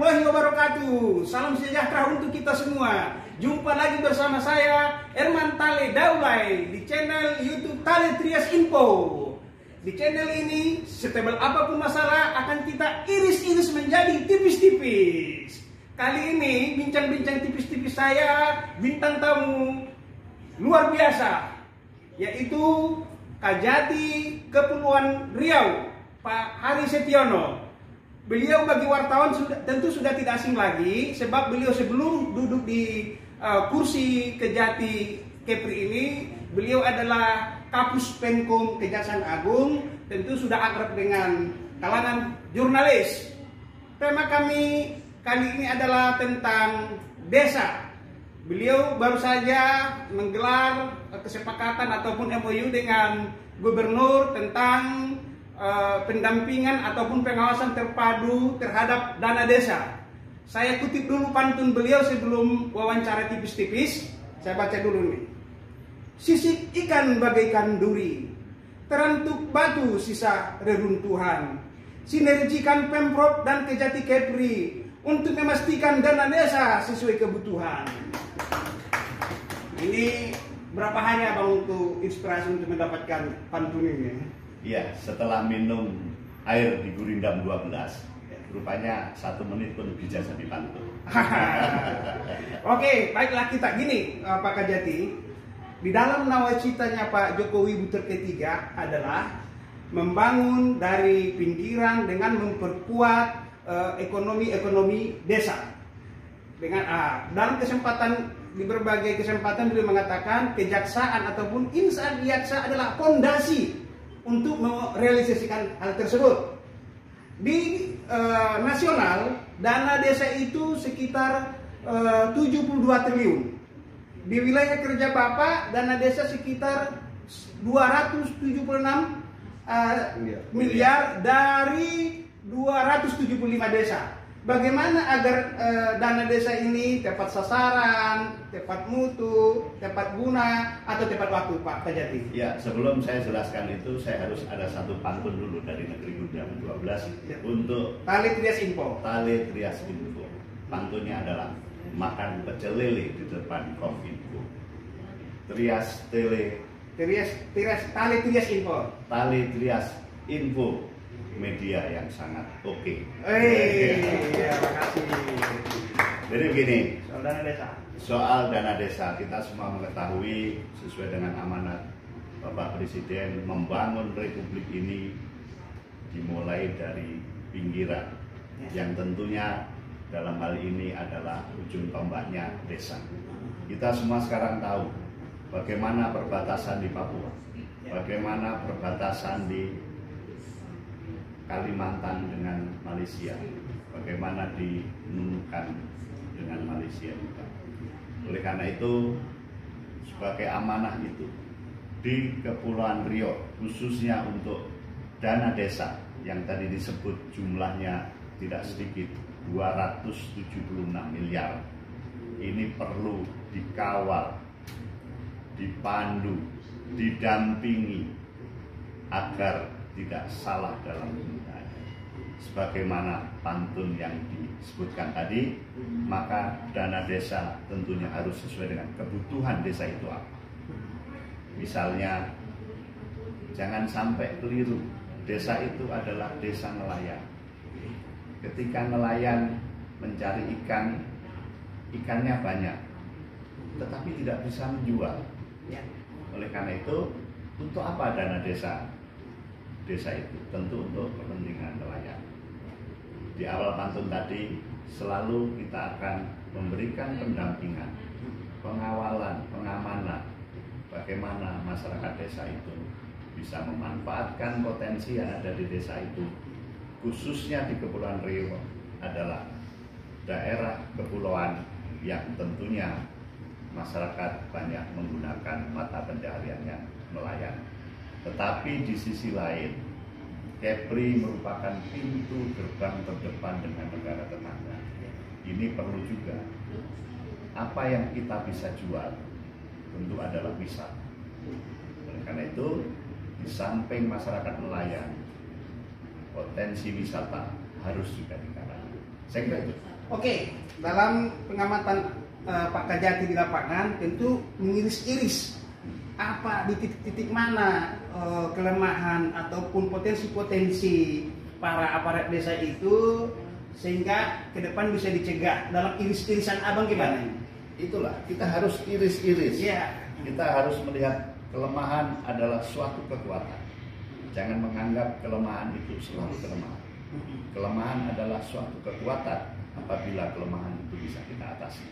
warahmatullahi wabarakatuh. Salam sejahtera untuk kita semua. Jumpa lagi bersama saya Herman Tale Daulay di channel YouTube Tale Trias Info. Di channel ini setebal apapun masalah akan kita iris-iris menjadi tipis-tipis. Kali ini bincang-bincang tipis-tipis saya bintang tamu luar biasa, yaitu Kajati Kepulauan Riau, Pak Hari Setiono. Beliau bagi wartawan tentu sudah tidak asing lagi, sebab beliau sebelum duduk di kursi Kejati Kepri ini, beliau adalah Kapus Penkum Kejaksaan Agung, tentu sudah akrab dengan kalangan jurnalis. Tema kami kali ini adalah tentang desa. Beliau baru saja menggelar kesepakatan ataupun MOU dengan gubernur tentang pendampingan ataupun pengawasan terpadu terhadap dana desa. Saya kutip dulu pantun beliau sebelum wawancara tipis-tipis. Saya baca dulu nih. Sisik ikan bagaikan duri, terantuk batu sisa reruntuhan. Sinergikan Pemprov dan Kejati Kepri untuk memastikan dana desa sesuai kebutuhan. Ini berapa hari Abang untuk inspirasi untuk mendapatkan pantun ini? Iya, setelah minum air di Gurindam 12, rupanya 1 menit pun bisa jadi pantun. Oke, baiklah kita gini, Pak Kajati. Di dalam nawacitanya Pak Jokowi Butir ketiga adalah membangun dari pinggiran dengan memperkuat ekonomi desa. Dengan dalam kesempatan di berbagai kesempatan beliau mengatakan kejaksaan ataupun insan jaksa adalah fondasi untuk merealisasikan hal tersebut. Di nasional, dana desa itu sekitar 72 triliun. Di wilayah kerja Bapak, dana desa sekitar 276 miliar dari 275 desa. Bagaimana agar dana desa ini tepat sasaran, tepat mutu, tepat guna, atau tepat waktu, Pak Kajati? Ya, sebelum saya jelaskan itu, saya harus ada satu pantun dulu dari negeri Gurindam 12 ya. Untuk Tale Trias Info. Tale Trias Info. Pantunnya adalah makan pecel lele di depan Kominfo. Trias Tale Tale Trias Info. Tale Trias Info. Media yang sangat oke. Terima kasih. Jadi begini, soal dana desa. Soal dana desa, kita semua mengetahui sesuai dengan amanat Bapak Presiden membangun Republik ini dimulai dari pinggiran, yang tentunya dalam hal ini adalah ujung tombaknya desa. Kita semua sekarang tahu bagaimana perbatasan di Papua, bagaimana perbatasan di Kalimantan dengan Malaysia, bagaimana di Nunukan dengan Malaysia juga. Oleh karena itu, sebagai amanah itu di Kepulauan Riau, khususnya untuk dana desa yang tadi disebut jumlahnya tidak sedikit, 276 miliar, ini perlu dikawal, dipandu, didampingi agar tidak salah dalam penggunaannya. Sebagaimana pantun yang disebutkan tadi, maka dana desa tentunya harus sesuai dengan kebutuhan desa itu apa. Misalnya, jangan sampai keliru, desa itu adalah desa nelayan. Ketika nelayan mencari ikan, ikannya banyak, tetapi tidak bisa menjual. Oleh karena itu, untuk apa dana desa? Desa itu tentu untuk kepentingan nelayan. Di awal pantun tadi selalu kita akan memberikan pendampingan, pengawalan, pengamanan, bagaimana masyarakat desa itu bisa memanfaatkan potensi yang ada di desa itu, khususnya di Kepulauan Riau adalah daerah kepulauan yang tentunya masyarakat banyak menggunakan mata pencahariannya nelayan. Tetapi di sisi lain, Kepri merupakan pintu gerbang terdepan dengan negara tetangga. Ini perlu juga. Apa yang kita bisa jual tentu adalah wisata. Oleh karena itu, di samping masyarakat nelayan, potensi wisata harus juga digarap. Saya kira itu. Oke, dalam pengamatan Pak Kajati di lapangan tentu mengiris-iris apa di titik-titik mana kelemahan ataupun potensi-potensi para aparat desa itu sehingga ke depan bisa dicegah. Dalam iris-irisan abang gimana? Itulah, kita harus iris-iris. Ya. Kita harus melihat kelemahan adalah suatu kekuatan. Jangan menganggap kelemahan itu selalu kelemahan. Kelemahan adalah suatu kekuatan apabila kelemahan itu bisa kita atasi.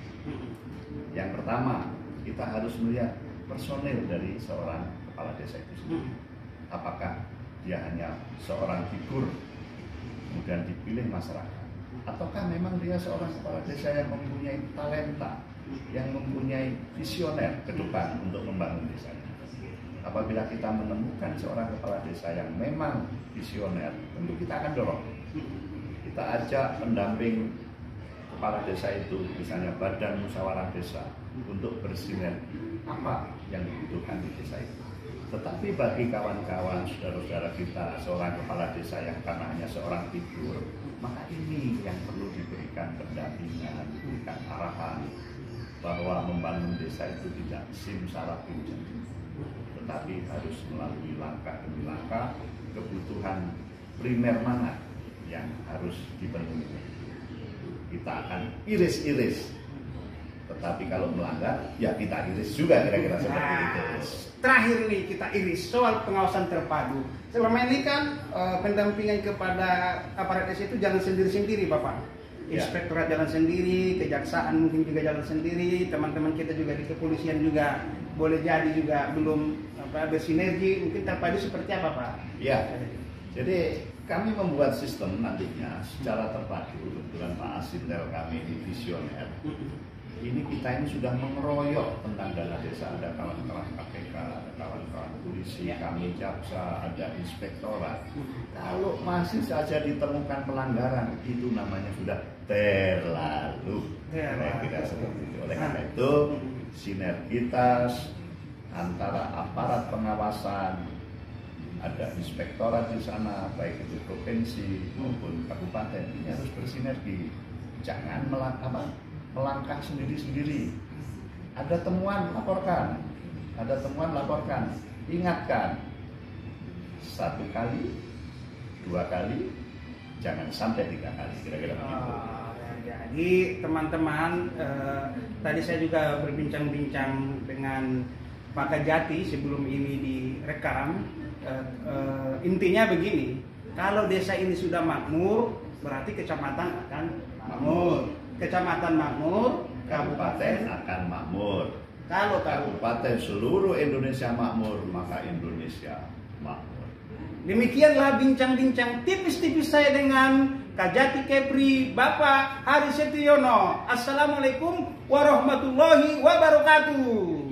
Yang pertama, kita harus melihat personil dari seorang kepala desa itu sendiri. Apakah dia hanya seorang figur kemudian dipilih masyarakat, ataukah memang dia seorang kepala desa yang mempunyai talenta, yang mempunyai visioner ke depan untuk membangun desanya. Apabila kita menemukan seorang kepala desa yang memang visioner, tentu kita akan dorong. Kita ajak pendamping kepala desa itu, misalnya badan musyawarah desa, untuk bersinergi apa yang dibutuhkan di desa itu. Tetapi bagi kawan-kawan, saudara-saudara kita, seorang kepala desa yang karena hanya seorang figur, maka ini yang perlu diberikan pendampingan, diberikan arahan, bahwa membangun desa itu tidak simsalabim, tetapi harus melalui langkah demi langkah kebutuhan primer mana yang harus dipenuhi. Kita akan iris-iris, tetapi kalau melanggar, ya kita iris juga, kira-kira seperti itu. Terakhir nih kita iris soal pengawasan terpadu. Selama ini kan pendampingan kepada aparat desa itu jalan sendiri-sendiri, Bapak. Inspektorat jalan sendiri, kejaksaan mungkin juga jalan sendiri, teman-teman kita juga di kepolisian juga boleh jadi juga belum bersinergi, mungkin terpadu seperti apa, Pak? Ya, jadi kami membuat sistem nantinya secara terpadu. Kebetulan Pak Asintel kami ini visioner. Ini kita ini sudah mengeroyok tentang dana desa, ada kawan-kawan KPK, ada kawan-kawan polisi, kami jaksa, ada inspektorat. Kalau masih saja ditemukan pelanggaran, itu namanya sudah terlalu. Tidak seperti itu. Oleh karena itu, sinergitas antara aparat pengawasan, ada inspektorat di sana, baik itu provinsi maupun kabupaten, ini harus bersinergi. Jangan melangkah sendiri-sendiri. Ada temuan, laporkan. Ada temuan, laporkan. Ingatkan. 1 kali, 2 kali, jangan sampai 3 kali. Kira-kira begitu. Jadi teman-teman, tadi saya juga berbincang-bincang dengan Pak Kajati sebelum ini direkam. Intinya begini, kalau desa ini sudah makmur, berarti kecamatan akan makmur. Kecamatan makmur, kabupaten akan makmur. Kalau kabupaten seluruh Indonesia makmur, maka Indonesia makmur. Demikianlah bincang-bincang tipis-tipis saya dengan Kajati Kepri, Bapak Hari Setiono. Assalamualaikum warahmatullahi wabarakatuh.